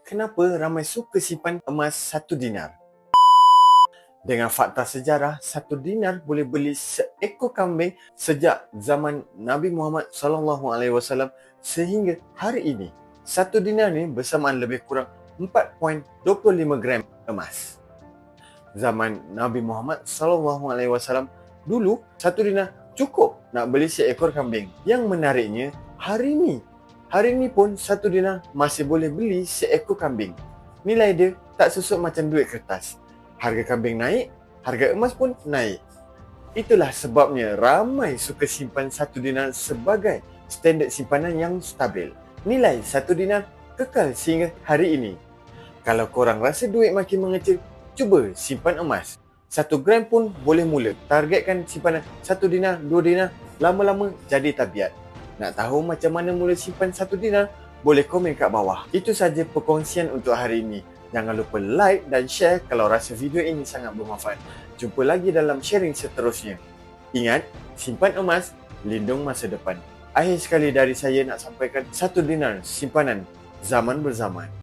kenapa ramai suka simpan emas 1 dinar? Dengan fakta sejarah, 1 dinar boleh beli seekor kambing sejak zaman Nabi Muhammad SAW sehingga hari ini. 1 dinar ni bersamaan lebih kurang 4.25 gram emas. Zaman Nabi Muhammad SAW dulu 1 dinar cukup nak beli seekor kambing. Yang menariknya, hari ini pun 1 dinar masih boleh beli seekor kambing. Nilai dia tak susut macam duit kertas. Harga kambing naik, harga emas pun naik. Itulah sebabnya ramai suka simpan 1 dinar sebagai standard simpanan yang stabil. Nilai 1 dinar kekal sehingga hari ini. Kalau korang rasa duit makin mengecil, cuba simpan emas. 1 gram pun boleh mula. Targetkan simpanan 1 dinar, 2 dinar, lama-lama jadi tabiat. Nak tahu macam mana mula simpan 1 dinar? Boleh komen kat bawah. Itu saja perkongsian untuk hari ini. Jangan lupa like dan share kalau rasa video ini sangat bermanfaat. Jumpa lagi dalam sharing seterusnya. Ingat, simpan emas, lindung masa depan. Akhir sekali dari saya nak sampaikan 1 dinar simpanan zaman berzaman.